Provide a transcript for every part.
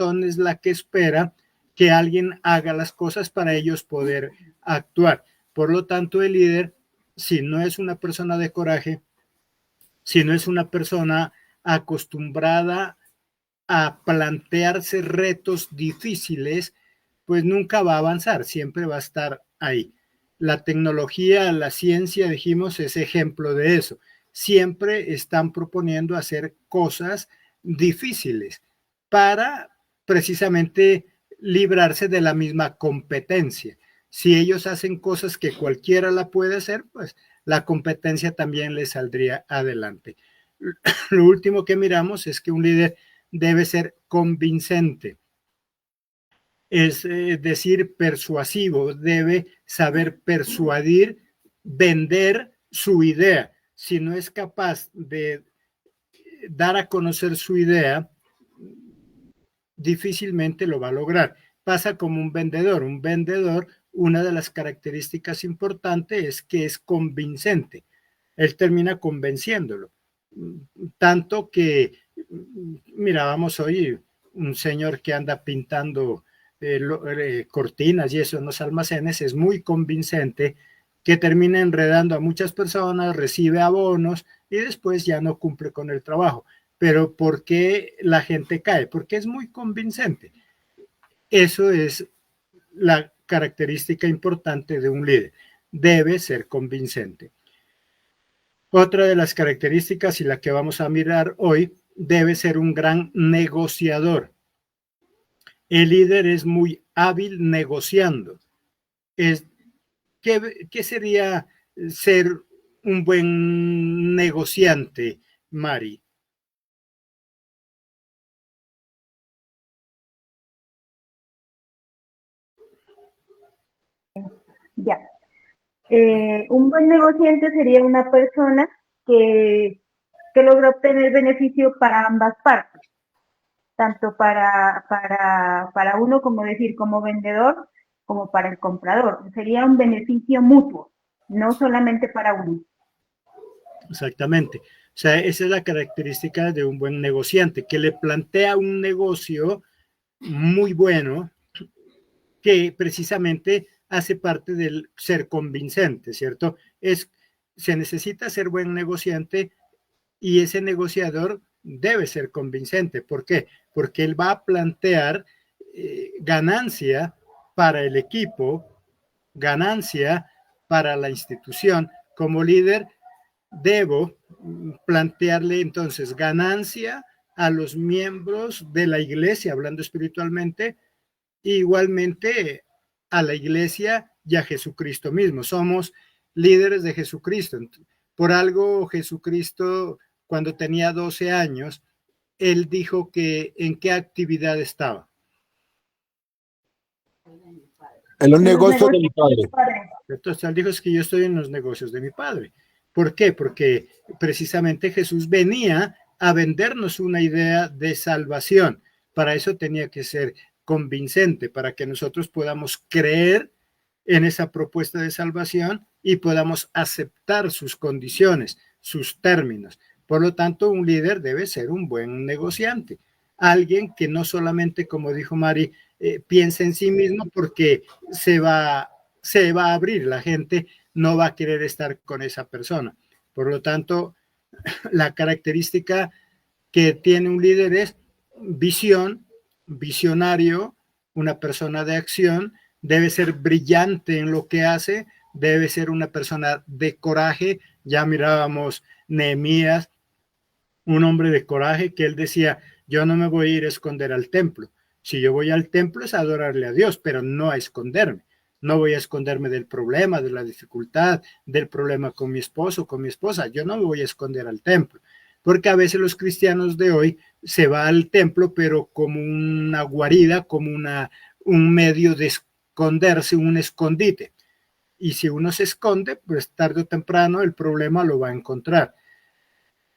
montón es la que espera que alguien haga las cosas para ellos poder actuar. Por lo tanto, el líder, si no es una persona de coraje, si no es una persona acostumbrada a plantearse retos difíciles, pues nunca va a avanzar, siempre va a estar ahí. La tecnología, la ciencia, dijimos, es ejemplo de eso. Siempre están proponiendo hacer cosas difíciles para precisamente librarse de la misma competencia. Si ellos hacen cosas que cualquiera la puede hacer, pues la competencia también les saldría adelante. Lo último que miramos es que un líder debe ser convincente, es decir, persuasivo, debe saber persuadir, vender su idea. Si no es capaz de dar a conocer su idea, difícilmente lo va a lograr. Pasa como un vendedor. Un vendedor, una de las características importantes es que es convincente. Él termina convenciéndolo. Tanto que mirábamos hoy un señor que anda pintando cortinas y eso en los almacenes, es muy convincente, que termina enredando a muchas personas, recibe abonos y después ya no cumple con el trabajo. Pero ¿por qué la gente cae? Porque es muy convincente. Eso es la característica importante de un líder. Debe ser convincente. Otra de las características, y la que vamos a mirar hoy, debe ser un gran negociador. El líder es muy hábil negociando. ¿Qué sería ser un buen negociante, Mari? Ya. Un buen negociante sería una persona que logra obtener beneficio para ambas partes, tanto para uno, como decir, como vendedor, como para el comprador. Sería un beneficio mutuo, no solamente para uno. Exactamente. O sea, esa es la característica de un buen negociante, que le plantea un negocio muy bueno, que precisamente hace parte del ser convincente, ¿cierto? Se necesita ser buen negociante y ese negociador debe ser convincente. ¿Por qué? Porque él va a plantear ganancia para el equipo, ganancia para la institución. Como líder, debo plantearle entonces ganancia a los miembros de la iglesia, hablando espiritualmente, e igualmente a la iglesia y a Jesucristo mismo. Somos líderes de Jesucristo. Por algo Jesucristo, cuando tenía 12 años, él dijo que en qué actividad estaba. En los negocios de mi padre. Entonces él dijo, es que yo estoy en los negocios de mi padre. ¿Por qué? Porque precisamente Jesús venía a vendernos una idea de salvación. Para eso tenía que ser convincente, para que nosotros podamos creer en esa propuesta de salvación y podamos aceptar sus condiciones, sus términos. Por lo tanto, un líder debe ser un buen negociante, alguien que no solamente, como dijo Mari, piense en sí mismo, porque se va a abrir, la gente no va a querer estar con esa persona. Por lo tanto, la característica que tiene un líder es visión, visionario, una persona de acción, debe ser brillante en lo que hace, debe ser una persona de coraje. Ya mirábamos Nehemías, un hombre de coraje, que él decía, yo no me voy a ir a esconder al templo. Si yo voy al templo es a adorarle a Dios, pero no a esconderme. No voy a esconderme del problema, de la dificultad, del problema con mi esposo, con mi esposa. Yo no me voy a esconder al templo. Porque a veces los cristianos de hoy se va al templo, pero como una guarida, como un medio de esconderse, un escondite. Y si uno se esconde, pues tarde o temprano el problema lo va a encontrar.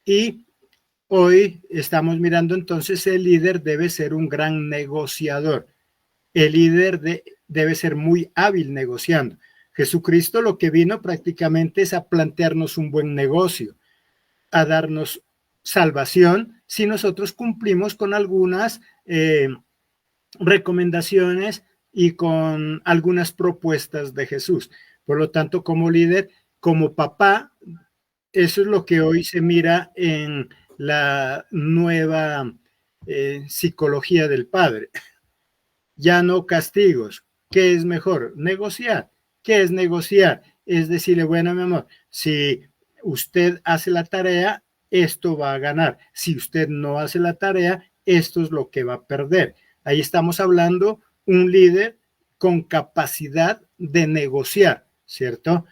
Y hoy estamos mirando entonces, el líder debe ser un gran negociador. El líder debe ser muy hábil negociando. Jesucristo lo que vino prácticamente es a plantearnos un buen negocio, a darnos salvación si nosotros cumplimos con algunas recomendaciones y con algunas propuestas de Jesús. Por lo tanto, como líder, como papá, eso es lo que hoy se mira en la nueva psicología del padre. Ya no castigos. ¿Qué es mejor? Negociar. ¿Qué es negociar? Es decirle, bueno, mi amor, si usted hace la tarea, esto va a ganar. Si usted no hace la tarea, esto es lo que va a perder. Ahí estamos hablando un líder con capacidad de negociar, ¿cierto?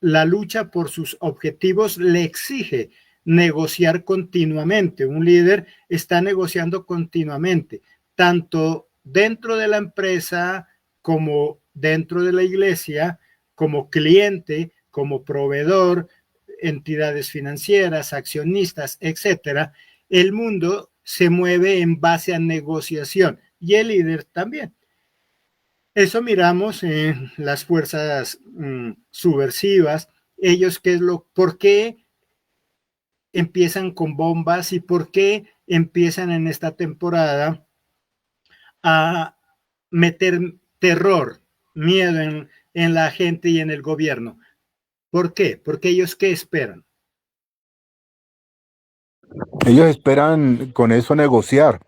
La lucha por sus objetivos le exige negociar continuamente. Un líder está negociando continuamente, tanto dentro de la empresa como dentro de la iglesia, como cliente, como proveedor, entidades financieras, accionistas, etcétera. El mundo se mueve en base a negociación y el líder también. Eso miramos en las fuerzas subversivas. Ellos, ¿por qué empiezan con bombas y por qué empiezan en esta temporada a meter terror, miedo en la gente y en el gobierno? ¿Por qué? Porque ellos, ¿qué esperan? Ellos esperan con eso negociar.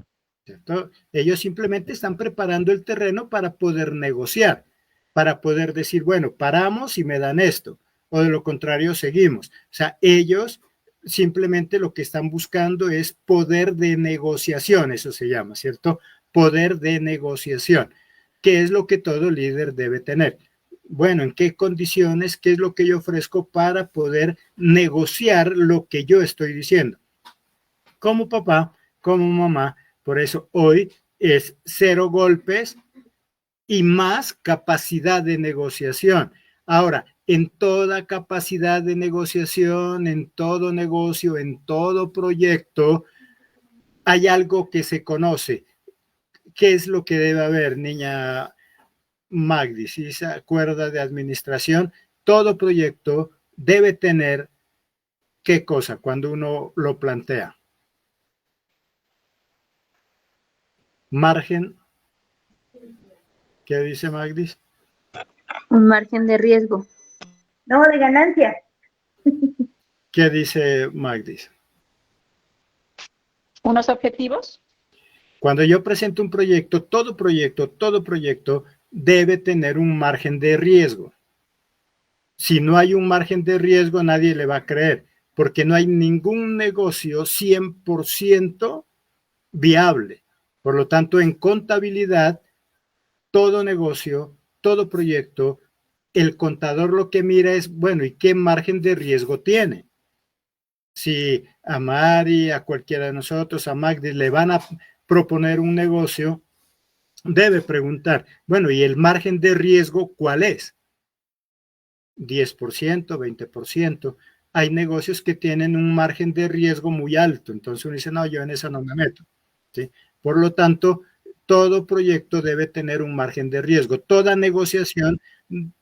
¿Cierto? Ellos simplemente están preparando el terreno para poder negociar, para poder decir, bueno, paramos y me dan esto, o de lo contrario seguimos. O sea, ellos simplemente lo que están buscando es poder de negociación, eso se llama, ¿cierto? Poder de negociación, que es lo que todo líder debe tener. Bueno, ¿en qué condiciones? ¿Qué es lo que yo ofrezco para poder negociar lo que yo estoy diciendo? Como papá, como mamá. Por eso hoy es 0 golpes y más capacidad de negociación. Ahora, en toda capacidad de negociación, en todo negocio, en todo proyecto, hay algo que se conoce. ¿Qué es lo que debe haber, niña Magdi? Si se acuerda de administración, todo proyecto debe tener ¿qué cosa cuando uno lo plantea? Margen. ¿Qué dice Magdis? Un margen de riesgo. No, de ganancia. ¿Qué dice Magdis? ¿Unos objetivos? Cuando yo presento un proyecto, todo proyecto debe tener un margen de riesgo. Si no hay un margen de riesgo, nadie le va a creer, porque no hay ningún negocio 100% viable. Por lo tanto, en contabilidad, todo negocio, todo proyecto, el contador lo que mira es, bueno, ¿y qué margen de riesgo tiene? Si a Mari, a cualquiera de nosotros, a Magdi, le van a proponer un negocio, debe preguntar, bueno, ¿y el margen de riesgo cuál es? 10%, 20%. Hay negocios que tienen un margen de riesgo muy alto, entonces uno dice, no, yo en eso no me meto, ¿sí? Por lo tanto, todo proyecto debe tener un margen de riesgo. Toda negociación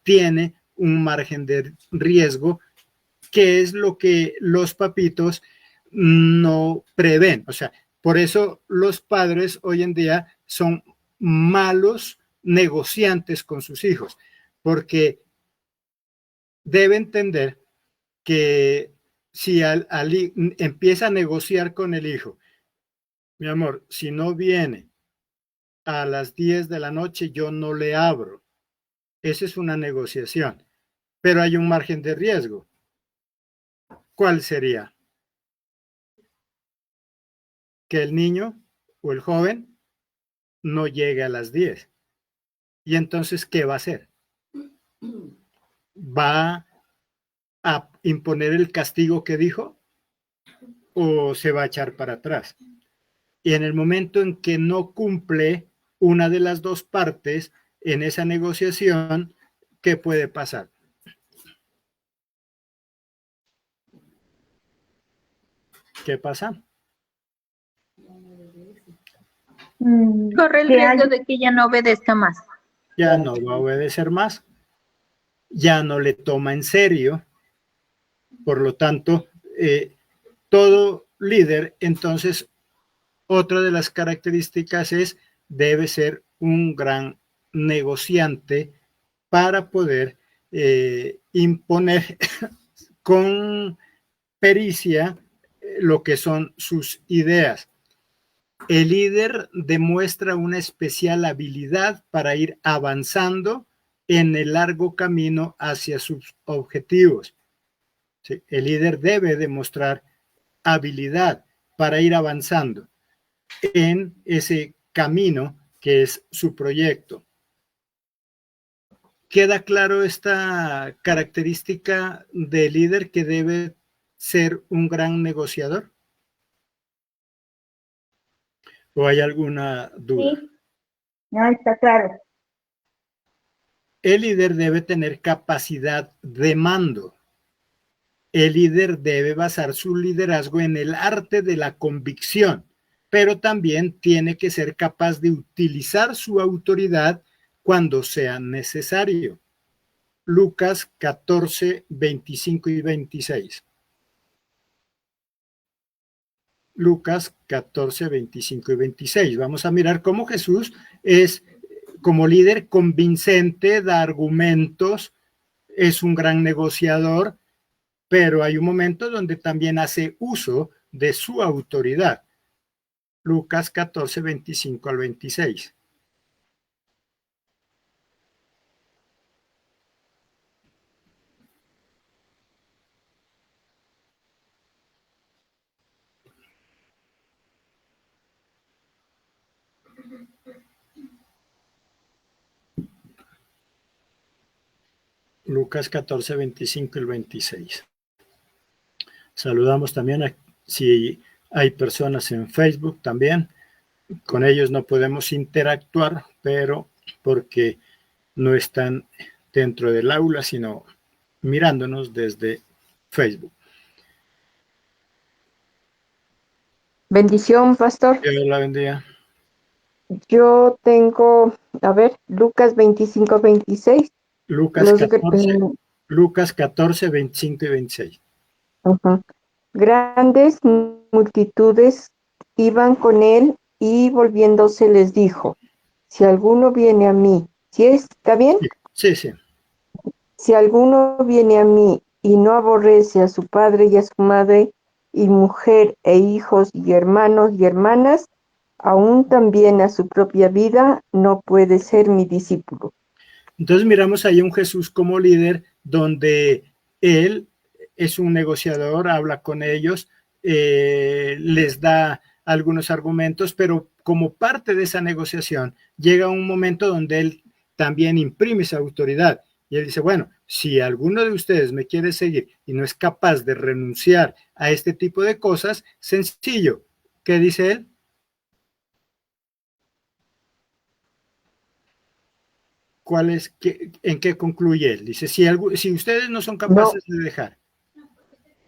tiene un margen de riesgo, que es lo que los papitos no prevén. O sea, por eso los padres hoy en día son malos negociantes con sus hijos, porque debe entender que si empieza a negociar con el hijo, mi amor, si no viene a las 10 de la noche, yo no le abro. Esa es una negociación, pero hay un margen de riesgo. ¿Cuál sería? Que el niño o el joven no llegue a las 10. Y entonces, ¿qué va a hacer? ¿Va a imponer el castigo que dijo o se va a echar para atrás? Y en el momento en que no cumple una de las dos partes en esa negociación, ¿qué puede pasar? ¿Qué pasa? Corre el riesgo de que ya no obedezca más. Ya no va a obedecer más, ya no le toma en serio. Por lo tanto, todo líder, entonces, otra de las características es, debe ser un gran negociante para poder imponer con pericia lo que son sus ideas. El líder demuestra una especial habilidad para ir avanzando en el largo camino hacia sus objetivos. ¿Sí? El líder debe demostrar habilidad para ir avanzando en ese camino que es su proyecto. ¿Queda claro esta característica de líder que debe ser un gran negociador? ¿O hay alguna duda? Sí, no, está claro. El líder debe tener capacidad de mando. El líder debe basar su liderazgo en el arte de la convicción, pero también tiene que ser capaz de utilizar su autoridad cuando sea necesario. Lucas 14, 25 y 26. Lucas 14, 25 y 26. Vamos a mirar cómo Jesús es como líder convincente, da argumentos, es un gran negociador, pero hay un momento donde también hace uso de su autoridad. Lucas 14, 25 al 26. Lucas 14, 25 y 26. Saludamos también a si hay personas en Facebook también. Con ellos no podemos interactuar, pero porque no están dentro del aula, sino mirándonos desde Facebook. Bendición, pastor. Dios la bendiga. Yo tengo, a ver, Lucas 25, 26. Lucas 14, Lucas 14, 25 y 26. Uh-huh. Grandes multitudes iban con él y volviéndose les dijo, si alguno viene a mí, ¿sí está bien? Sí, sí. Si alguno viene a mí y no aborrece a su padre y a su madre y mujer e hijos y hermanos y hermanas, aún también a su propia vida, no puede ser mi discípulo. Entonces miramos ahí a un Jesús como líder donde él es un negociador, habla con ellos, les da algunos argumentos, pero como parte de esa negociación llega un momento donde él también imprime esa autoridad y él dice, bueno, si alguno de ustedes me quiere seguir y no es capaz de renunciar a este tipo de cosas, sencillo. ¿Qué dice él? ¿Cuál es, en qué concluye él? Dice, si ustedes no son capaces de dejar.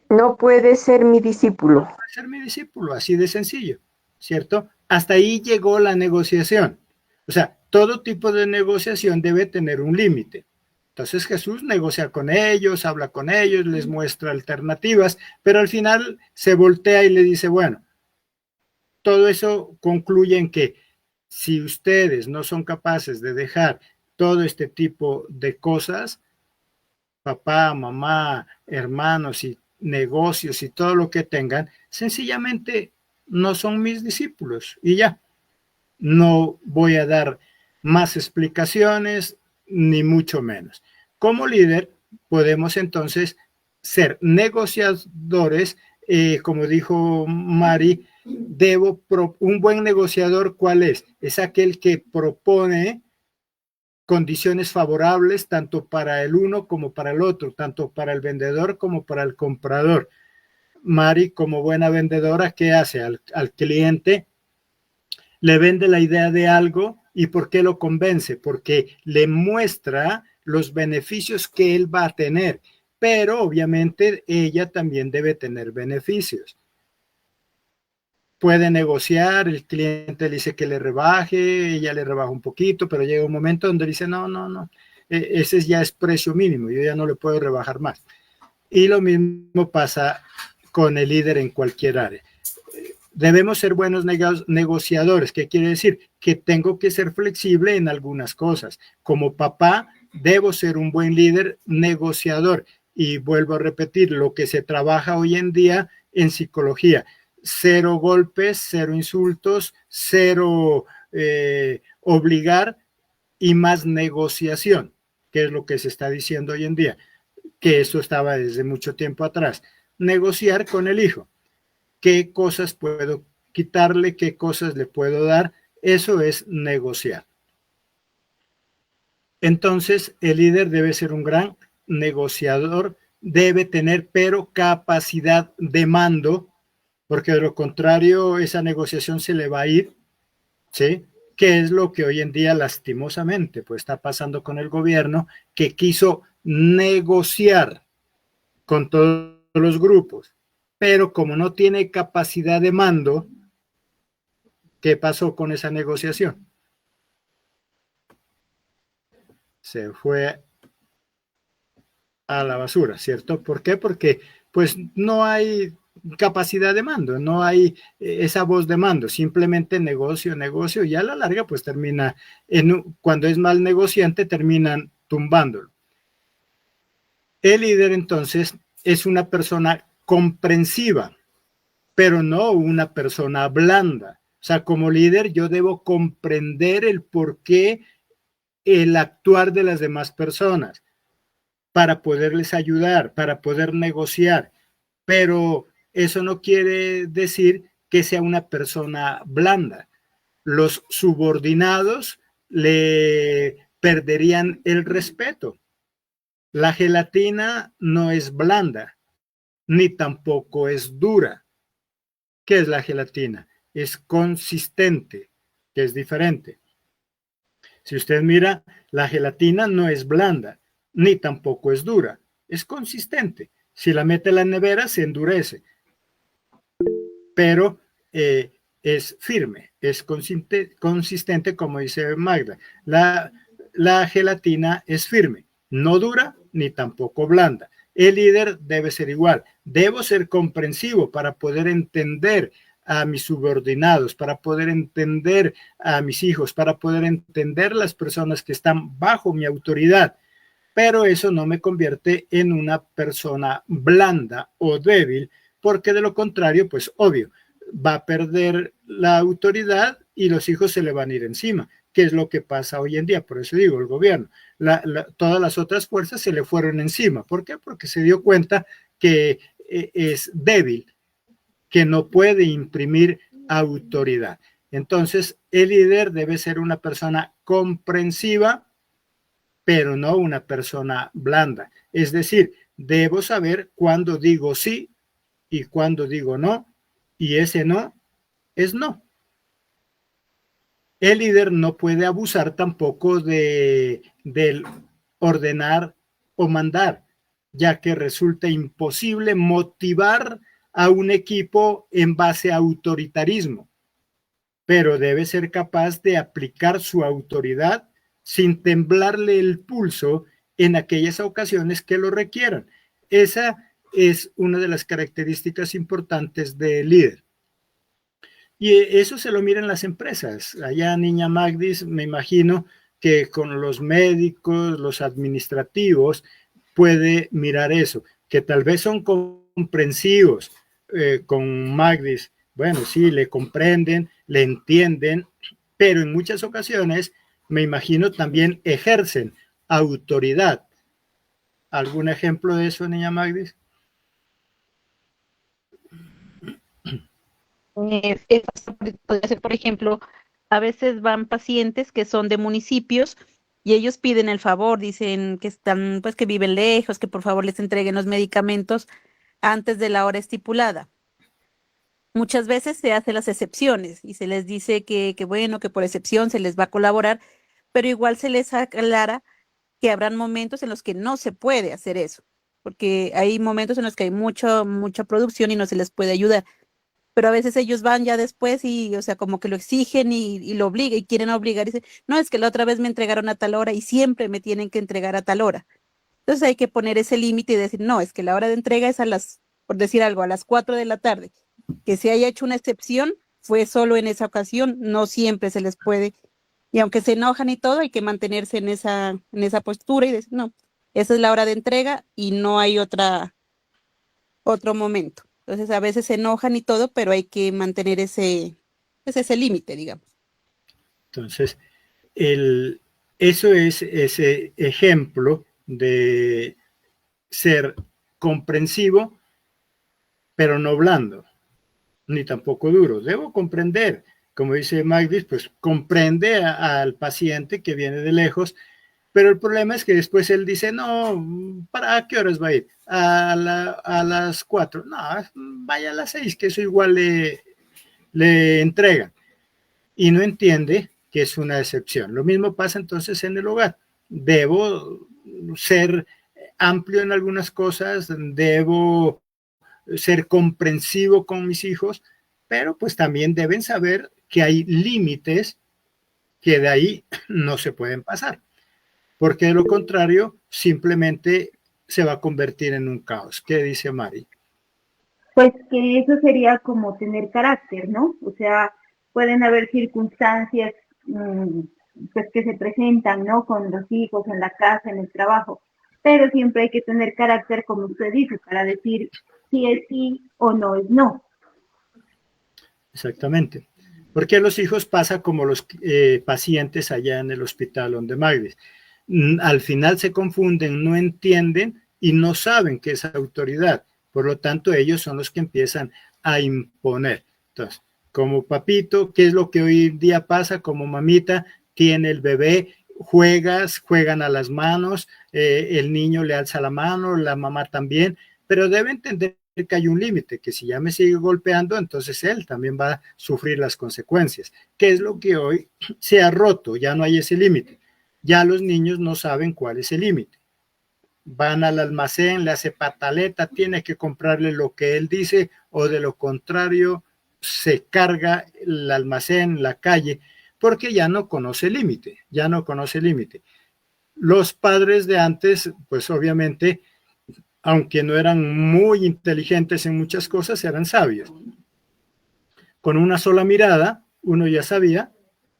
No puede ser mi discípulo. No puede ser mi discípulo, así de sencillo, ¿cierto? Hasta ahí llegó la negociación. O sea, todo tipo de negociación debe tener un límite. Entonces Jesús negocia con ellos, habla con ellos, les muestra alternativas, pero al final se voltea y le dice, bueno, todo eso concluye en que si ustedes no son capaces de dejar todo este tipo de cosas, papá, mamá, hermanos y negocios y todo lo que tengan, sencillamente no son mis discípulos y ya. No voy a dar más explicaciones, ni mucho menos. Como líder, podemos entonces ser negociadores, como dijo Mari, un buen negociador, ¿cuál es? Es aquel que propone condiciones favorables tanto para el uno como para el otro, tanto para el vendedor como para el comprador. Mari, como buena vendedora, ¿qué hace? Al cliente le vende la idea de algo y ¿por qué lo convence? Porque le muestra los beneficios que él va a tener, pero obviamente ella también debe tener beneficios. Puede negociar, el cliente le dice que le rebaje, ella le rebaja un poquito, pero llega un momento donde dice, no, ese ya es precio mínimo, yo ya no le puedo rebajar más. Y lo mismo pasa con el líder en cualquier área. Debemos ser buenos negociadores. ¿Qué quiere decir? Que tengo que ser flexible en algunas cosas. Como papá, debo ser un buen líder negociador. Y vuelvo a repetir, lo que se trabaja hoy en día en psicología. 0 golpes, 0 insultos, 0 obligar y más negociación, que es lo que se está diciendo hoy en día, que eso estaba desde mucho tiempo atrás. Negociar con el hijo. ¿Qué cosas puedo quitarle? ¿Qué cosas le puedo dar? Eso es negociar. Entonces, el líder debe ser un gran negociador, debe tener, pero capacidad de mando, porque de lo contrario, esa negociación se le va a ir, ¿sí? Que es lo que hoy en día, lastimosamente, pues está pasando con el gobierno, que quiso negociar con todos los grupos, pero como no tiene capacidad de mando, ¿qué pasó con esa negociación? Se fue a la basura, ¿cierto? ¿Por qué? Porque pues no hay capacidad de mando, no hay esa voz de mando, simplemente negocio, negocio, y a la larga pues termina, cuando es mal negociante, terminan tumbándolo. El líder entonces es una persona comprensiva, pero no una persona blanda. O sea, como líder yo debo comprender el porqué, el actuar de las demás personas para poderles ayudar, para poder negociar, pero eso no quiere decir que sea una persona blanda. Los subordinados le perderían el respeto. La gelatina no es blanda, ni tampoco es dura. ¿Qué es la gelatina? Es consistente, que es diferente. Si usted mira, la gelatina no es blanda, ni tampoco es dura, es consistente. Si la mete en la nevera, se endurece, pero es firme, es consistente, como dice Magda. La gelatina es firme, no dura ni tampoco blanda. El líder debe ser igual. Debo ser comprensivo para poder entender a mis subordinados, para poder entender a mis hijos, para poder entender las personas que están bajo mi autoridad. Pero eso no me convierte en una persona blanda o débil, porque de lo contrario, pues obvio, va a perder la autoridad y los hijos se le van a ir encima, que es lo que pasa hoy en día. Por eso digo, el gobierno, todas las otras fuerzas se le fueron encima. ¿Por qué? Porque se dio cuenta que es débil, que no puede imprimir autoridad. Entonces, el líder debe ser una persona comprensiva, pero no una persona blanda. Es decir, debo saber cuándo digo sí y cuándo digo no, y ese no es no. El líder no puede abusar tampoco del ordenar o mandar, ya que resulta imposible motivar a un equipo en base a autoritarismo, pero debe ser capaz de aplicar su autoridad sin temblarle el pulso en aquellas ocasiones que lo requieran. Esa es una de las características importantes del líder. Y eso se lo miran las empresas. Allá, niña Magdis, me imagino que con los médicos, los administrativos, puede mirar eso, que tal vez son comprensivos con Magdis. Bueno, sí, le comprenden, le entienden, pero en muchas ocasiones, me imagino, también ejercen autoridad. ¿Algún ejemplo de eso, niña Magdis? Podría ser, por ejemplo, a veces van pacientes que son de municipios y ellos piden el favor, dicen que están, pues que viven lejos, que por favor les entreguen los medicamentos antes de la hora estipulada. Muchas veces se hacen las excepciones y se les dice que bueno, que por excepción se les va a colaborar, pero igual se les aclara que habrán momentos en los que no se puede hacer eso, porque hay momentos en los que hay mucha producción y no se les puede ayudar. Pero a veces ellos van ya después y, o sea, como que lo exigen y lo obligan y quieren obligar. Y dicen, no, es que la otra vez me entregaron a tal hora y siempre me tienen que entregar a tal hora. Entonces hay que poner ese límite y decir, no, es que la hora de entrega es por decir algo, a las 4 de la tarde. que se haya hecho una excepción fue solo en esa ocasión, no siempre se les puede. Y aunque se enojan y todo, hay que mantenerse en esa postura y decir, no, esa es la hora de entrega y no hay otro momento. Entonces a veces se enojan y todo, pero hay que mantener ese límite, digamos. Entonces, eso es ese ejemplo de ser comprensivo, pero no blando, ni tampoco duro. Debo comprender, como dice Magdis, pues comprende al paciente que viene de lejos, pero el problema es que después él dice, no, ¿para qué horas va a ir? A las 4. No, vaya a las 6, que eso igual le entregan. Y no entiende que es una excepción. Lo mismo pasa entonces en el hogar. Debo ser amplio en algunas cosas, debo ser comprensivo con mis hijos, pero pues también deben saber que hay límites que de ahí no se pueden pasar, porque de lo contrario simplemente se va a convertir en un caos. ¿Qué dice Mari? Pues que eso sería como tener carácter, ¿no? O sea, pueden haber circunstancias pues que se presentan, ¿no? Con los hijos, en la casa, en el trabajo, pero siempre hay que tener carácter, como usted dice, para decir si es sí o no es no. Exactamente. Porque a los hijos pasa como los pacientes allá en el hospital donde Magdis. Al final se confunden, no entienden y no saben qué es autoridad. Por lo tanto, ellos son los que empiezan a imponer. Entonces, como papito, ¿qué es lo que hoy en día pasa? Como mamita, tiene el bebé, juegan a las manos, el niño le alza la mano, la mamá también, pero debe entender que hay un límite, que si ya me sigue golpeando, entonces él también va a sufrir las consecuencias. ¿Qué es lo que hoy se ha roto? Ya no hay ese límite. Ya los niños no saben cuál es el límite. Van al almacén, le hace pataleta, tiene que comprarle lo que él dice, o de lo contrario se carga el almacén, la calle, porque ya no conoce límite, ya no conoce límite. Los padres de antes, pues obviamente, aunque no eran muy inteligentes en muchas cosas, eran sabios. Con una sola mirada, uno ya sabía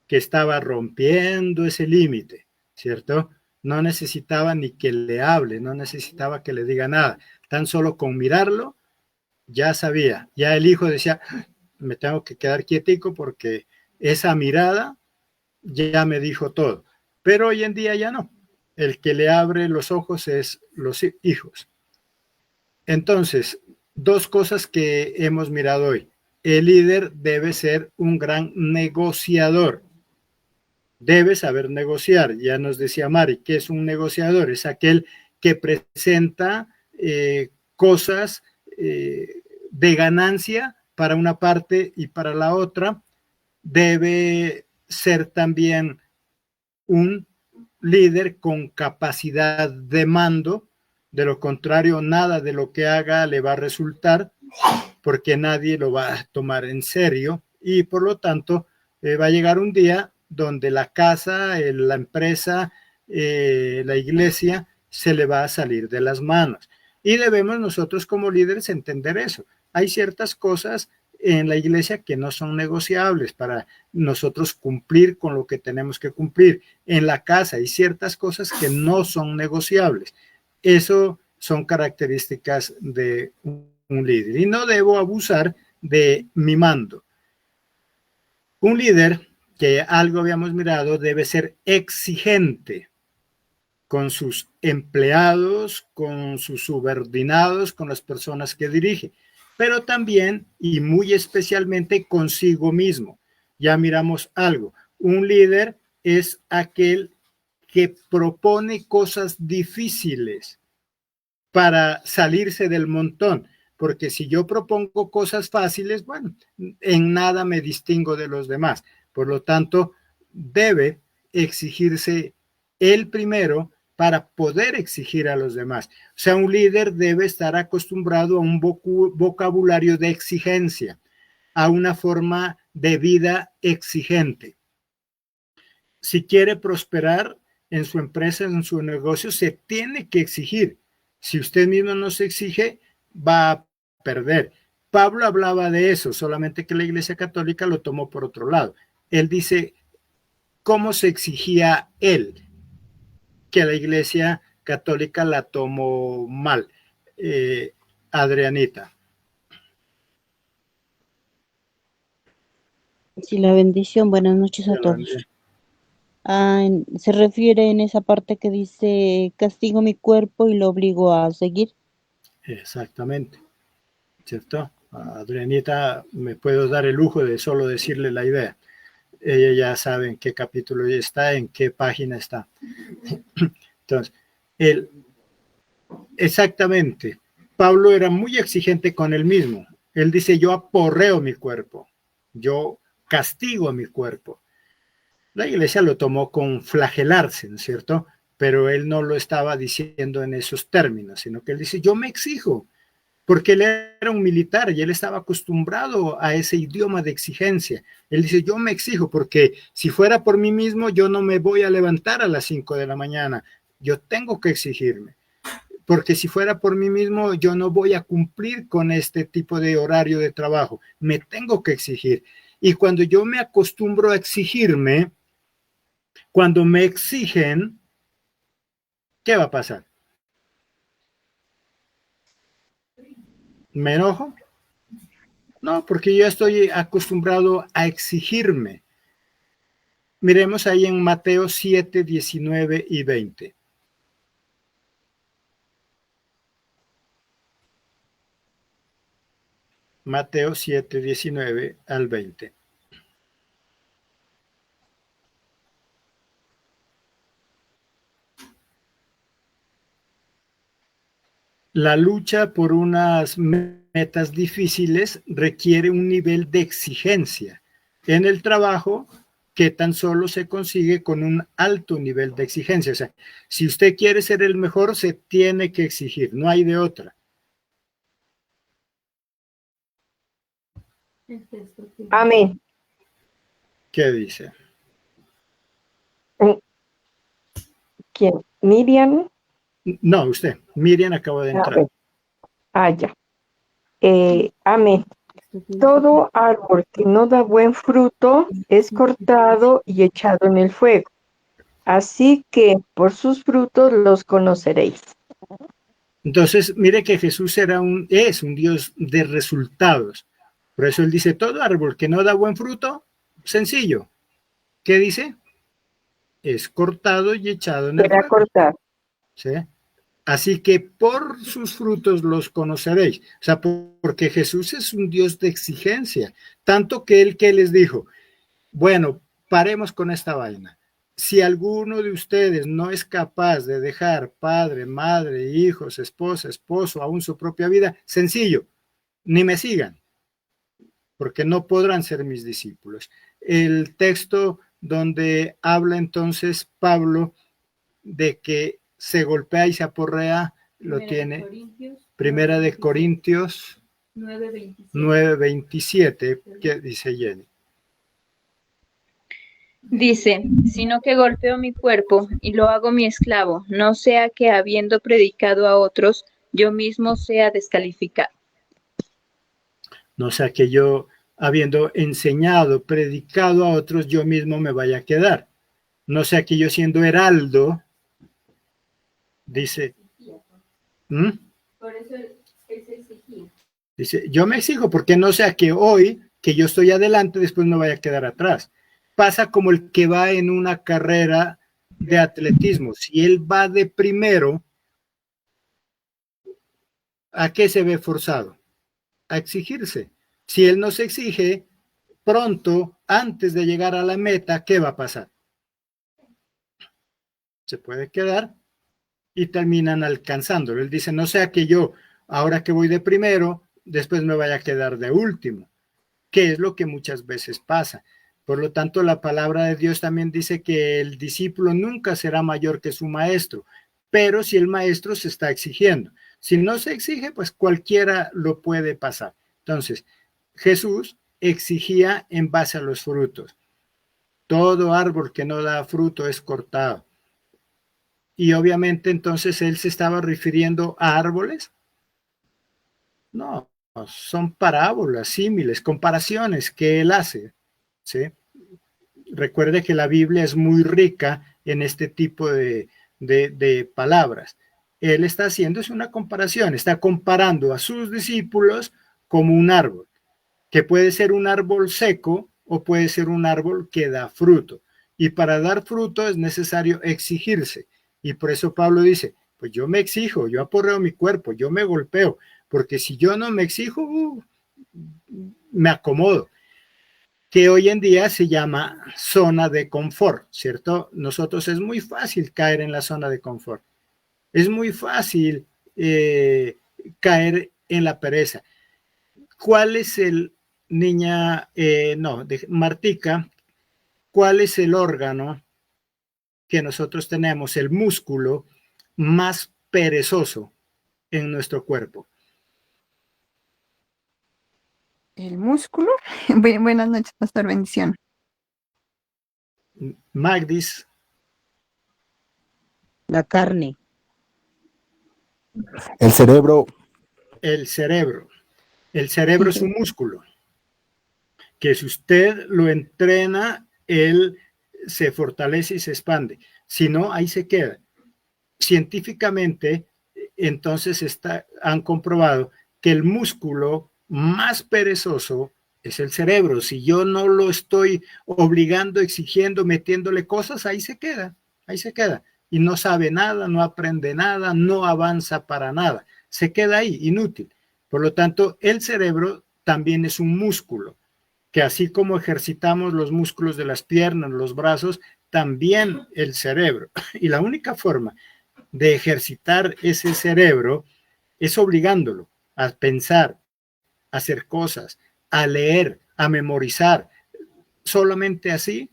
que estaba rompiendo ese límite, ¿cierto? No necesitaba ni que le hable, no necesitaba que le diga nada. Tan solo con mirarlo, ya sabía. Ya el hijo decía, me tengo que quedar quietico porque esa mirada ya me dijo todo. Pero hoy en día ya no. El que le abre los ojos es los hijos. Entonces, dos cosas que hemos mirado hoy. El líder debe ser un gran negociador. Debe saber negociar. Ya nos decía Mari, ¿qué es un negociador? Es aquel que presenta cosas de ganancia para una parte y para la otra. Debe ser también un líder con capacidad de mando. De lo contrario, nada de lo que haga le va a resultar, porque nadie lo va a tomar en serio y por lo tanto va a llegar un día donde la casa, la empresa, la iglesia se le va a salir de las manos. Y debemos nosotros como líderes entender eso. Hay ciertas cosas en la iglesia que no son negociables para nosotros cumplir con lo que tenemos que cumplir. En la casa hay ciertas cosas que no son negociables. Eso son características de un líder y no debo abusar de mi mando. Un líder, que algo habíamos mirado, debe ser exigente con sus empleados, con sus subordinados, con las personas que dirige, pero también y muy especialmente consigo mismo. Ya miramos algo. Un líder es aquel que propone cosas difíciles para salirse del montón, porque si yo propongo cosas fáciles, bueno, en nada me distingo de los demás. Por lo tanto, debe exigirse él primero para poder exigir a los demás. O sea, un líder debe estar acostumbrado a un vocabulario de exigencia, a una forma de vida exigente. Si quiere prosperar en su empresa, en su negocio, se tiene que exigir. Si usted mismo no se exige, va a perder. Pablo hablaba de eso, solamente que la Iglesia Católica lo tomó por otro lado. Él dice cómo se exigía él, que la Iglesia Católica la tomó mal. Adrianita. Sí, la bendición. Buenas noches a todos. Se refiere en esa parte que dice, castigo mi cuerpo y lo obligo a seguir. Exactamente, ¿cierto? A Adrianita me puedo dar el lujo de solo decirle la idea. Ella ya sabe en qué capítulo está, en qué página está. Entonces, exactamente, Pablo era muy exigente con él mismo. Él dice, yo aporreo mi cuerpo, yo castigo a mi cuerpo. La iglesia lo tomó con flagelarse, ¿no es cierto? Pero él no lo estaba diciendo en esos términos, sino que él dice, yo me exijo, porque él era un militar y él estaba acostumbrado a ese idioma de exigencia. Él dice, yo me exijo, porque si fuera por mí mismo, yo no me voy a levantar a las 5 de la mañana, yo tengo que exigirme, porque si fuera por mí mismo, yo no voy a cumplir con este tipo de horario de trabajo, me tengo que exigir. Y cuando yo me acostumbro a exigirme, cuando me exigen, ¿qué va a pasar? ¿Me enojo? No, porque yo estoy acostumbrado a exigirme. Miremos ahí en Mateo 7, 19 y 20. Mateo 7, 19 al 20. La lucha por unas metas difíciles requiere un nivel de exigencia en el trabajo que tan solo se consigue con un alto nivel de exigencia. O sea, si usted quiere ser el mejor, se tiene que exigir, no hay de otra. Amén. ¿Qué dice? ¿Quién? Miriam. No, usted. Miriam acaba de entrar. Ya. Amén. Todo árbol que no da buen fruto es cortado y echado en el fuego. Así que por sus frutos los conoceréis. Entonces, mire que Jesús es un Dios de resultados. Por eso él dice, todo árbol que no da buen fruto, sencillo. ¿Qué dice? Es cortado y echado en el Será fuego. cortado. ¿Sí? Así que por sus frutos los conoceréis. O sea, porque Jesús es un Dios de exigencia. Tanto que él que les dijo, bueno, paremos con esta vaina. Si alguno de ustedes no es capaz de dejar padre, madre, hijos, esposa, esposo, aún su propia vida, sencillo, ni me sigan, porque no podrán ser mis discípulos. El texto donde habla entonces Pablo de que se golpea y se aporrea, lo tiene Primera de Corintios 9:27, ¿qué dice Jenny? Dice, sino que golpeo mi cuerpo y lo hago mi esclavo, no sea que habiendo predicado a otros, yo mismo sea descalificado. No sea que yo, habiendo enseñado, predicado a otros, yo mismo me vaya a quedar. No sea que yo siendo heraldo, dice, Por eso él se exigía. Dice, yo me exijo porque no sea que hoy, que yo estoy adelante, después me vaya a quedar atrás. Pasa como el que va en una carrera de atletismo. Si él va de primero, ¿a qué se ve forzado? A exigirse. Si él no se exige, pronto, antes de llegar a la meta, ¿qué va a pasar? Se puede quedar y terminan alcanzándolo. Él dice, no sea que yo, ahora que voy de primero, después me vaya a quedar de último, que es lo que muchas veces pasa. Por lo tanto, la palabra de Dios también dice que el discípulo nunca será mayor que su maestro, pero si el maestro se está exigiendo. Si no se exige, pues cualquiera lo puede pasar. Entonces, Jesús exigía en base a los frutos. Todo árbol que no da fruto es cortado. Y obviamente entonces él se estaba refiriendo a árboles. No, son parábolas, símiles, comparaciones que él hace, ¿sí? Recuerde que la Biblia es muy rica en este tipo de palabras. Él está haciendo es una comparación, está comparando a sus discípulos como un árbol, que puede ser un árbol seco o puede ser un árbol que da fruto. Y para dar fruto es necesario exigirse. Y por eso Pablo dice, pues yo me exijo, yo aporreo mi cuerpo, yo me golpeo, porque si yo no me exijo, me acomodo, que hoy en día se llama zona de confort, ¿cierto? Nosotros es muy fácil caer en la zona de confort, es muy fácil caer en la pereza. ¿Cuál es el, Martica, cuál es el órgano que nosotros tenemos, el músculo más perezoso en nuestro cuerpo? El músculo. Buenas noches, pastor, bendición. Magdis. La carne. El cerebro. El cerebro. El cerebro es un músculo que si usted lo entrena, él se fortalece y se expande. Si no, ahí se queda. Científicamente, entonces han comprobado que el músculo más perezoso es el cerebro. Si yo no lo estoy obligando, exigiendo, metiéndole cosas, ahí se queda. Y no sabe nada, no aprende nada, no avanza para nada. Se queda ahí, inútil. Por lo tanto, el cerebro también es un músculo, que así como ejercitamos los músculos de las piernas, los brazos, también el cerebro. Y la única forma de ejercitar ese cerebro es obligándolo a pensar, a hacer cosas, a leer, a memorizar. Solamente así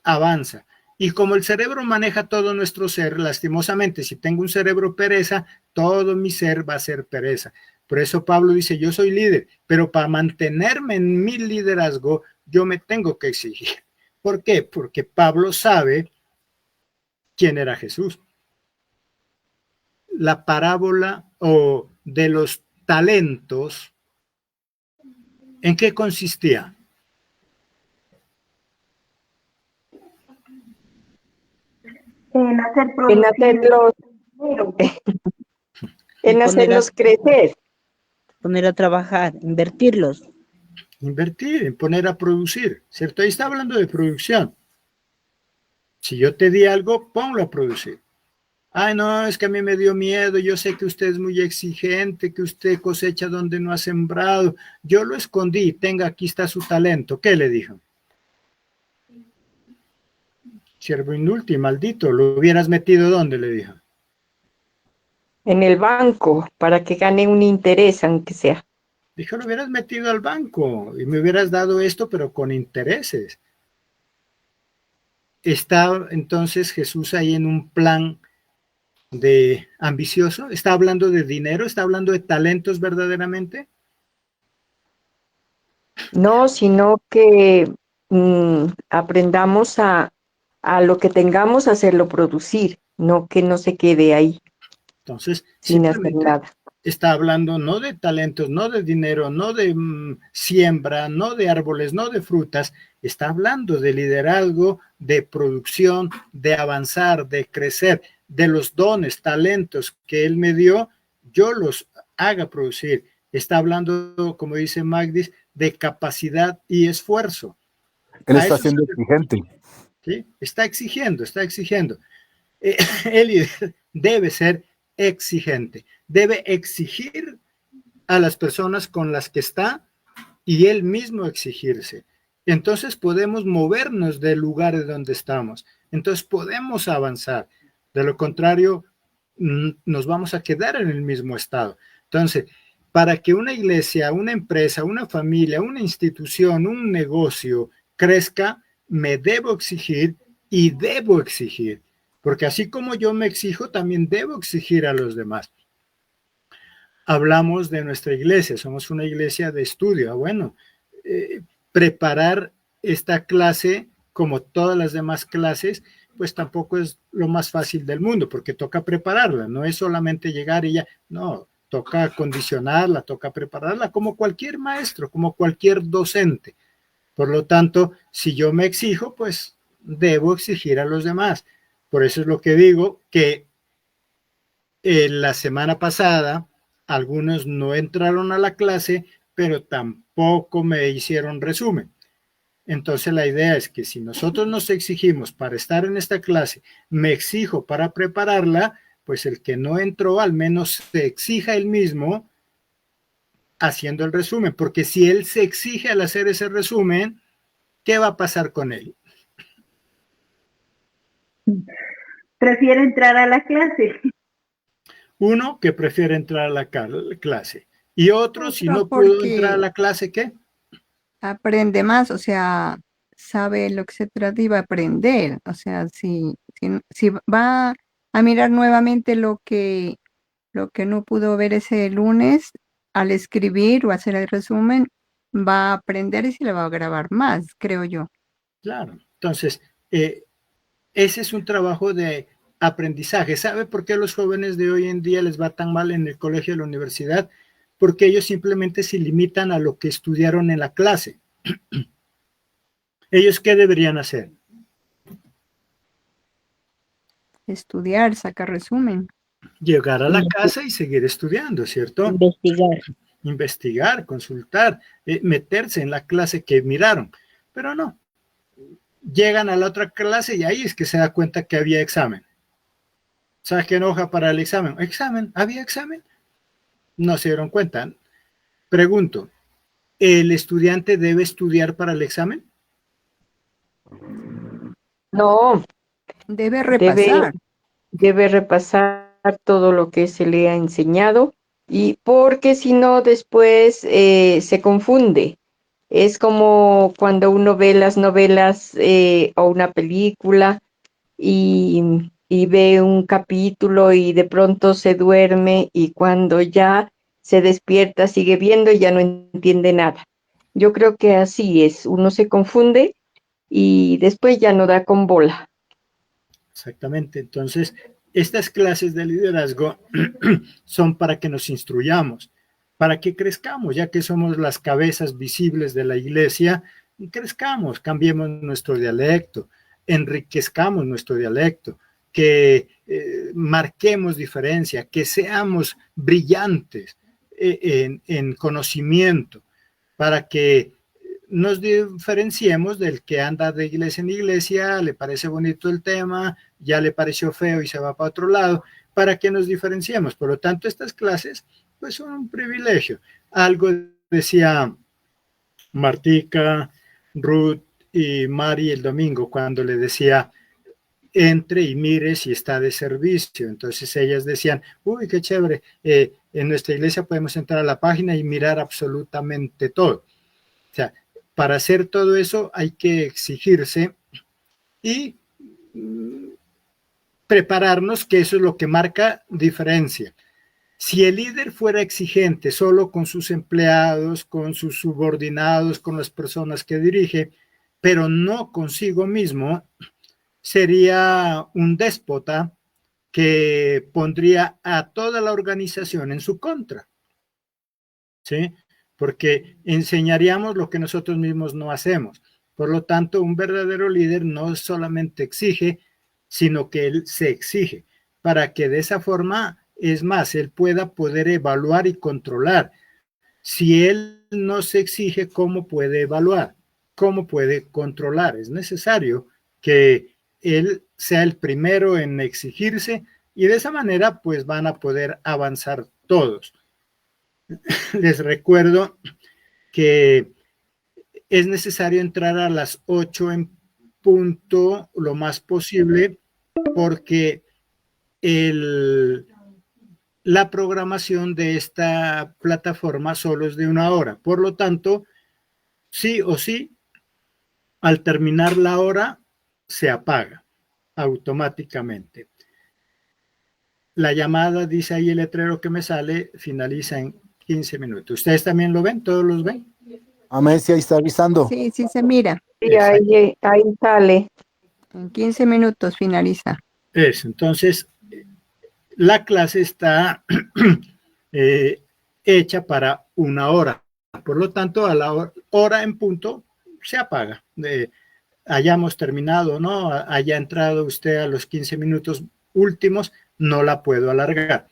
avanza. Y como el cerebro maneja todo nuestro ser, lastimosamente, si tengo un cerebro pereza, todo mi ser va a ser pereza. Por eso Pablo dice, yo soy líder, pero para mantenerme en mi liderazgo, yo me tengo que exigir. ¿Por qué? Porque Pablo sabe quién era Jesús. La parábola o de los talentos, ¿en qué consistía? En hacer En hacerlos, en hacerlos crecer. Poner a trabajar, invertirlos. Invertir, en poner a producir, ¿cierto? Ahí está hablando de producción. Si yo te di algo, ponlo a producir. Ay, no, es que a mí me dio miedo, yo sé que usted es muy exigente, que usted cosecha donde no ha sembrado. Yo lo escondí, tenga, aquí está su talento. ¿Qué le dijo? Siervo inútil, maldito, ¿lo hubieras metido dónde? Le dijo. En el banco, para que gane un interés, aunque sea. Dijo, lo hubieras metido al banco y me hubieras dado esto, pero con intereses. Está entonces Jesús ahí en un plan de ambicioso, está hablando de dinero, está hablando de talentos verdaderamente. No, sino que aprendamos a lo que tengamos, hacerlo producir, no que no se quede ahí. Entonces, sin hacer nada. Está hablando no de talentos, no de dinero, no de siembra, no de árboles, no de frutas, está hablando de liderazgo, de producción, de avanzar, de crecer, de los dones, talentos que él me dio, yo los haga producir. Está hablando, como dice Magdis, de capacidad y esfuerzo. Él está siendo exigente. ¿Sí? Está exigiendo. El líder debe ser exigente, debe exigir a las personas con las que está y él mismo exigirse. Entonces podemos movernos del lugar de donde estamos, entonces podemos avanzar. De lo contrario, nos vamos a quedar en el mismo estado. Entonces, para que una iglesia, una empresa, una familia, una institución, un negocio crezca, me debo exigir y debo exigir. Porque así como yo me exijo, también debo exigir a los demás. Hablamos de nuestra iglesia, somos una iglesia de estudio. Bueno, preparar esta clase, como todas las demás clases, pues tampoco es lo más fácil del mundo, porque toca prepararla, no es solamente llegar y ya, no, toca acondicionarla, toca prepararla como cualquier maestro, como cualquier docente. Por lo tanto, si yo me exijo, pues debo exigir a los demás. Por eso es lo que digo, que la semana pasada algunos no entraron a la clase, pero tampoco me hicieron resumen. Entonces la idea es que si nosotros nos exigimos para estar en esta clase, me exijo para prepararla, pues el que no entró al menos se exija él mismo haciendo el resumen, porque si él se exige al hacer ese resumen, ¿qué va a pasar con él? Prefiere entrar a la clase. Uno que prefiere entrar a la clase y otro, si no pudo entrar a la clase, ¿qué? Aprende más, o sea, sabe lo que se trata y va a aprender. O sea, si va a mirar nuevamente lo que no pudo ver ese lunes, al escribir o hacer el resumen, va a aprender y se le va a grabar más, creo yo. Claro, entonces, ese es un trabajo de aprendizaje. ¿Sabe por qué a los jóvenes de hoy en día les va tan mal en el colegio y la universidad? Porque ellos simplemente se limitan a lo que estudiaron en la clase. ¿Ellos qué deberían hacer? Estudiar, sacar resumen. Llegar a la casa y seguir estudiando, ¿cierto? Investigar. Investigar, consultar, meterse en la clase que miraron. Pero no. Llegan a la otra clase y ahí es que se da cuenta que había examen. Saquen hoja para el examen. ¿Examen? ¿Había examen? No se dieron cuenta. Pregunto, ¿el estudiante debe estudiar para el examen? No, Debe repasar. debe repasar todo lo que se le ha enseñado, y porque si no después se confunde. Es como cuando uno ve las novelas o una película y ve un capítulo y de pronto se duerme, y cuando ya se despierta sigue viendo y ya no entiende nada. Yo creo que así es, uno se confunde y después ya no da con bola. Exactamente. Entonces, estas clases de liderazgo son para que nos instruyamos, para que crezcamos, ya que somos las cabezas visibles de la iglesia, crezcamos, cambiemos nuestro dialecto, enriquezcamos nuestro dialecto, que marquemos diferencia, que seamos brillantes en conocimiento, para que nos diferenciemos del que anda de iglesia en iglesia, le parece bonito el tema, ya le pareció feo y se va para otro lado, para que nos diferenciemos. Por lo tanto, estas clases pues son un privilegio. Algo decía Martica, Ruth y Mari el domingo cuando le decía, entre y mire si está de servicio. Entonces ellas decían, uy, qué chévere, en nuestra iglesia podemos entrar a la página y mirar absolutamente todo. O sea, para hacer todo eso hay que exigirse y prepararnos, que eso es lo que marca diferencia. Si el líder fuera exigente solo con sus empleados, con sus subordinados, con las personas que dirige, pero no consigo mismo, sería un déspota que pondría a toda la organización en su contra. ¿Sí? Porque enseñaríamos lo que nosotros mismos no hacemos. Por lo tanto, un verdadero líder no solamente exige, sino que él se exige, para que de esa forma, es más, él pueda poder evaluar y controlar. Si él no se exige, ¿cómo puede evaluar? ¿Cómo puede controlar? Es necesario que él sea el primero en exigirse y de esa manera pues van a poder avanzar todos. Les recuerdo que es necesario entrar a las 8 en punto lo más posible porque la programación de esta plataforma solo es de 1 hora. Por lo tanto, sí o sí, al terminar la hora, se apaga automáticamente. La llamada, dice ahí el letrero que me sale, finaliza en 15 minutos. ¿Ustedes también lo ven? ¿Todos los ven? Amén, sí, ahí está avisando. Sí, sí se mira. Sí, ahí sale. En 15 minutos finaliza. Eso, entonces, la clase está eh, hecha para una hora. Por lo tanto, a la hora en punto se apaga. Hayamos terminado, ¿no? Haya entrado usted a los 15 minutos últimos, no la puedo alargar.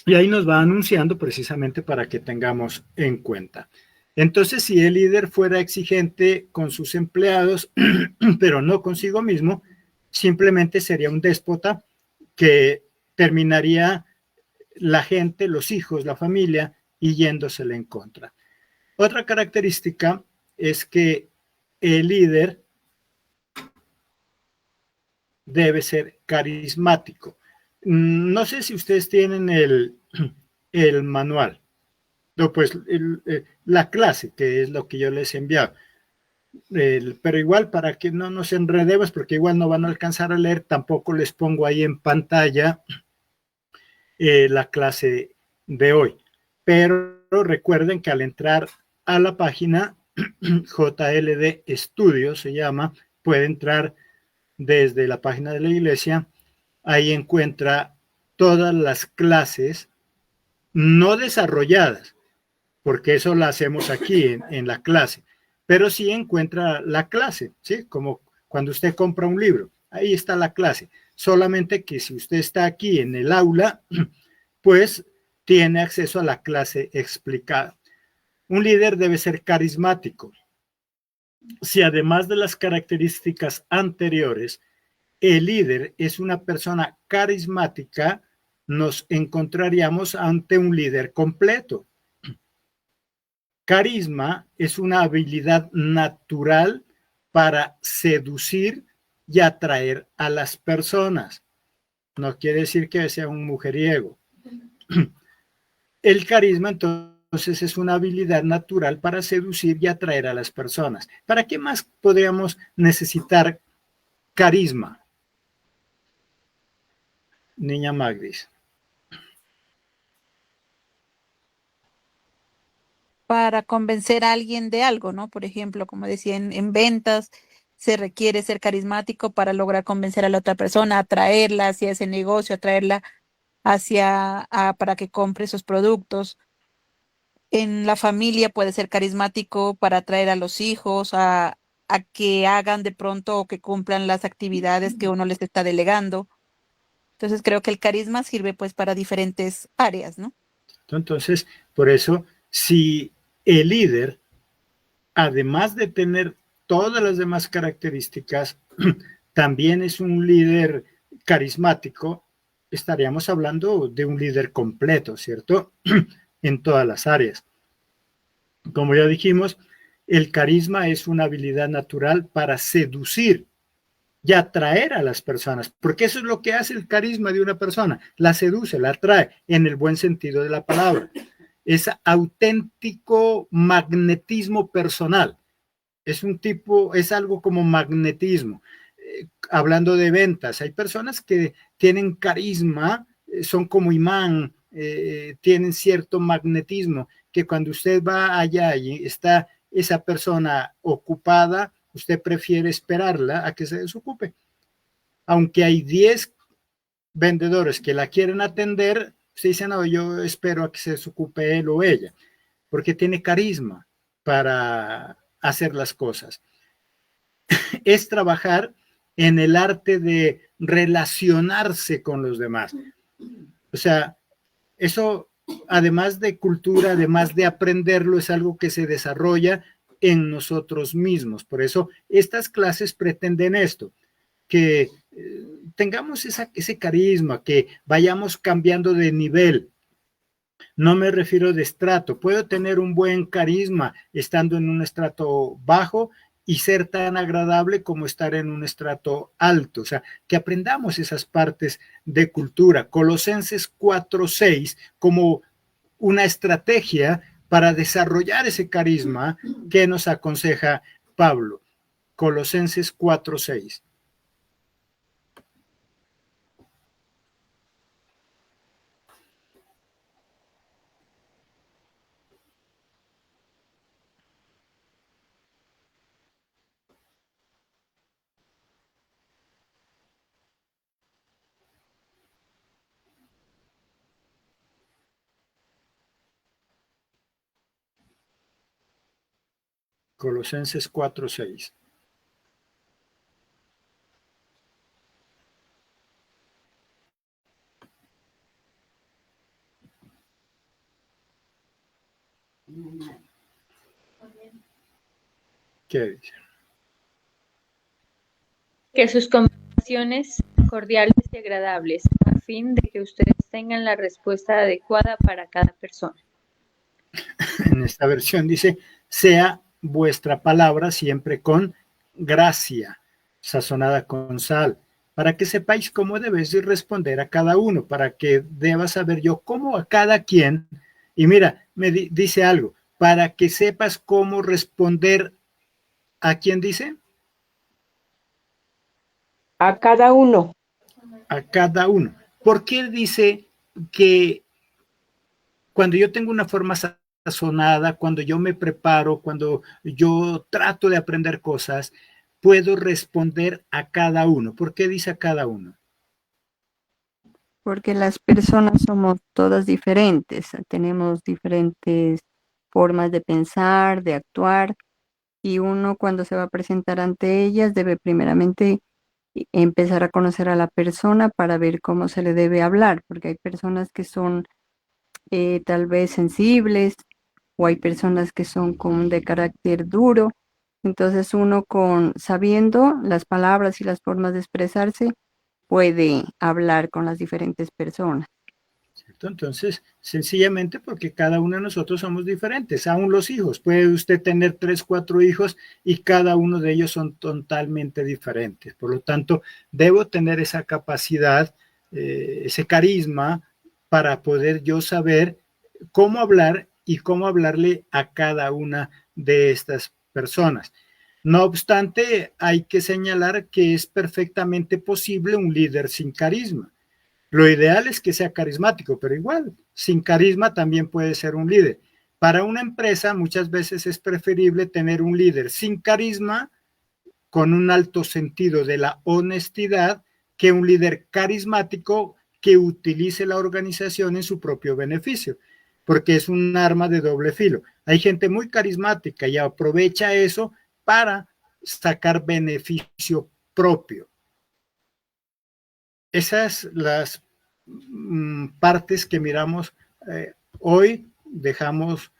Y ahí nos va anunciando precisamente para que tengamos en cuenta. Entonces, si el líder fuera exigente con sus empleados, pero no consigo mismo, simplemente sería un déspota que terminaría la gente, los hijos, la familia, y yéndosele en contra. Otra característica es que el líder debe ser carismático. No sé si ustedes tienen el manual, no, pues la clase, que es lo que yo les he enviado. Pero igual para que no nos enredemos, porque igual no van a alcanzar a leer, tampoco les pongo ahí en pantalla la clase de hoy. Pero recuerden que al entrar a la página JLD Estudio se llama, puede entrar desde la página de la iglesia, ahí encuentra todas las clases no desarrolladas, porque eso la hacemos aquí en la clase, pero sí encuentra la clase, ¿sí? Como cuando usted compra un libro, ahí está la clase, solamente que si usted está aquí en el aula, pues tiene acceso a la clase explicada. Un líder debe ser carismático. Si además de las características anteriores, el líder es una persona carismática, nos encontraríamos ante un líder completo. Carisma es una habilidad natural para seducir y atraer a las personas. No quiere decir que sea un mujeriego. El carisma, entonces, es una habilidad natural para seducir y atraer a las personas. ¿Para qué más podríamos necesitar carisma, niña Magdis? Para convencer a alguien de algo, ¿no? Por ejemplo, como decía, en ventas se requiere ser carismático para lograr convencer a la otra persona, atraerla hacia ese negocio, atraerla para que compre esos productos. En la familia puede ser carismático para atraer a los hijos, a que hagan de pronto o que cumplan las actividades que uno les está delegando. Entonces creo que el carisma sirve pues para diferentes áreas, ¿no? Entonces, por eso, si el líder, además de tener todas las demás características, también es un líder carismático, estaríamos hablando de un líder completo, ¿cierto? En todas las áreas. Como ya dijimos, el carisma es una habilidad natural para seducir y atraer a las personas, porque eso es lo que hace el carisma de una persona, la seduce, la atrae en el buen sentido de la palabra. Es auténtico magnetismo personal. Es algo como magnetismo. Hablando de ventas, hay personas que tienen carisma, son como imán, tienen cierto magnetismo, que cuando usted va allá y está esa persona ocupada, usted prefiere esperarla a que se desocupe. Aunque hay 10 vendedores que la quieren atender, usted dice, no, yo espero a que se desocupe él o ella, porque tiene carisma para hacer las cosas. Es trabajar en el arte de relacionarse con los demás. O sea, eso, además de cultura, además de aprenderlo, es algo que se desarrolla en nosotros mismos. Por eso, estas clases pretenden esto, que tengamos ese carisma, que vayamos cambiando de nivel. No me refiero de estrato. Puedo tener un buen carisma estando en un estrato bajo y ser tan agradable como estar en un estrato alto. O sea, que aprendamos esas partes de cultura. Colosenses 4:6 como una estrategia para desarrollar ese carisma que nos aconseja Pablo. Colosenses 4:6. Colosenses 4:6. ¿Qué dice? Que sus conversaciones cordiales y agradables, a fin de que ustedes tengan la respuesta adecuada para cada persona. En esta versión dice, sea vuestra palabra siempre con gracia, sazonada con sal, para que sepáis cómo debéis responder a cada uno, para que deba saber yo cómo a cada quien, y mira, me dice algo, para que sepas cómo responder a quién dice. A cada uno. A cada uno. ¿Por qué dice que cuando yo tengo una forma sazonada, cuando yo me preparo, cuando yo trato de aprender cosas, puedo responder a cada uno? ¿Por qué dice a cada uno? Porque las personas somos todas diferentes, tenemos diferentes formas de pensar, de actuar, y uno cuando se va a presentar ante ellas debe primeramente empezar a conocer a la persona para ver cómo se le debe hablar, porque hay personas que son tal vez sensibles o hay personas que son de carácter duro. Entonces uno sabiendo las palabras y las formas de expresarse puede hablar con las diferentes personas. ¿Cierto? Entonces, sencillamente porque cada uno de nosotros somos diferentes, aún los hijos. Puede usted tener 3, 4 hijos y cada uno de ellos son totalmente diferentes. Por lo tanto, debo tener esa capacidad, ese carisma para poder yo saber cómo hablar y cómo hablarle a cada una de estas personas. No obstante, hay que señalar que es perfectamente posible un líder sin carisma. Lo ideal es que sea carismático, pero igual, sin carisma también puede ser un líder. Para una empresa muchas veces es preferible tener un líder sin carisma, con un alto sentido de la honestidad, que un líder carismático que utilice la organización en su propio beneficio, porque es un arma de doble filo. Hay gente muy carismática y aprovecha eso para sacar beneficio propio. Esas las partes que miramos hoy, dejamos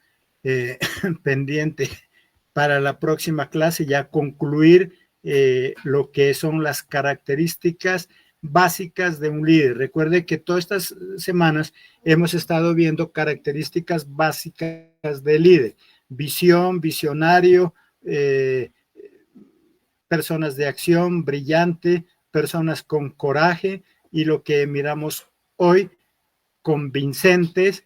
pendiente para la próxima clase, ya concluir lo que son las características básicas de un líder. Recuerde que todas estas semanas hemos estado viendo características básicas del líder: visión, visionario, personas de acción, brillante, personas con coraje, y lo que miramos hoy, convincentes.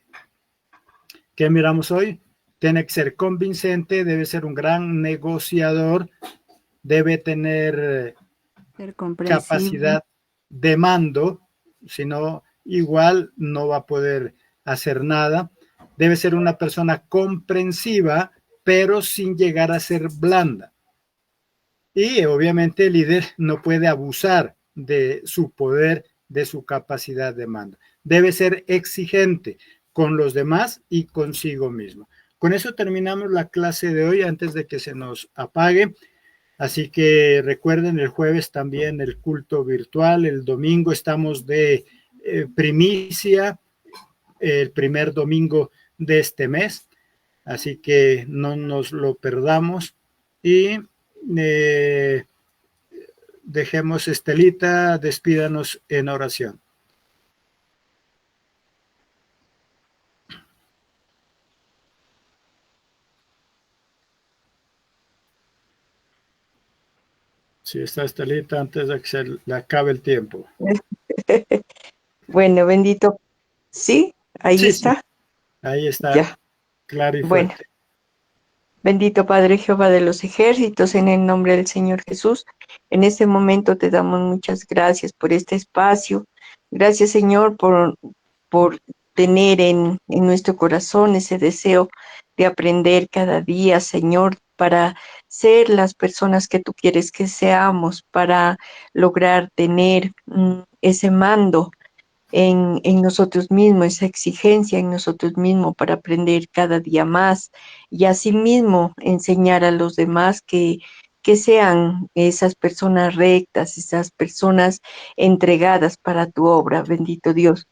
¿Qué miramos hoy? Tiene que ser convincente, debe ser un gran negociador, debe tener capacidad de mando, si no, igual no va a poder hacer nada. Debe ser una persona comprensiva, pero sin llegar a ser blanda. Y obviamente el líder no puede abusar de su poder, de su capacidad de mando. Debe ser exigente con los demás y consigo mismo. Con eso terminamos la clase de hoy antes de que se nos apague. Así que recuerden, el jueves también el culto virtual, el domingo estamos de primicia, el primer domingo de este mes. Así que no nos lo perdamos y dejemos, Estelita, despídanos en oración. Sí, está Estelita antes de que se le acabe el tiempo. Bueno, bendito. ¿Sí? Ahí sí, está. Sí. Ahí está, ya. Claro y bueno. fuerte. Bendito Padre Jehová de los ejércitos, en el nombre del Señor Jesús, en este momento te damos muchas gracias por este espacio. Gracias, Señor, por tener en nuestro corazón ese deseo de aprender cada día, Señor, para ser las personas que tú quieres que seamos, para lograr tener ese mando en nosotros mismos, esa exigencia en nosotros mismos para aprender cada día más y asimismo enseñar a los demás que sean esas personas rectas, esas personas entregadas para tu obra, bendito Dios.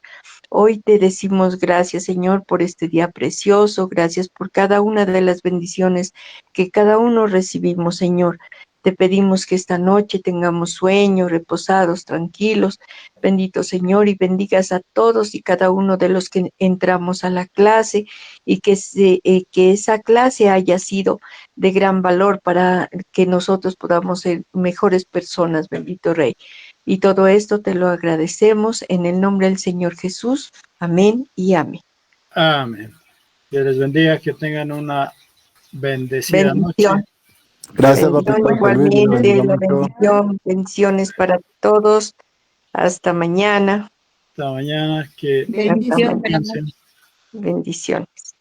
Hoy te decimos gracias, Señor, por este día precioso, gracias por cada una de las bendiciones que cada uno recibimos, Señor. Te pedimos que esta noche tengamos sueños, reposados, tranquilos, bendito Señor, y bendigas a todos y cada uno de los que entramos a la clase y que esa clase haya sido de gran valor para que nosotros podamos ser mejores personas, bendito Rey. Y todo esto te lo agradecemos en el nombre del Señor Jesús. Amén y amén. Amén. Dios les bendiga, que tengan una bendecida Bendición. noche. Gracias, Bendición papito Luis, le igualmente, bendiga la mucho. bendición, bendiciones para todos. Hasta mañana. Hasta mañana, que Bendición, buenas descansen. Bendiciones.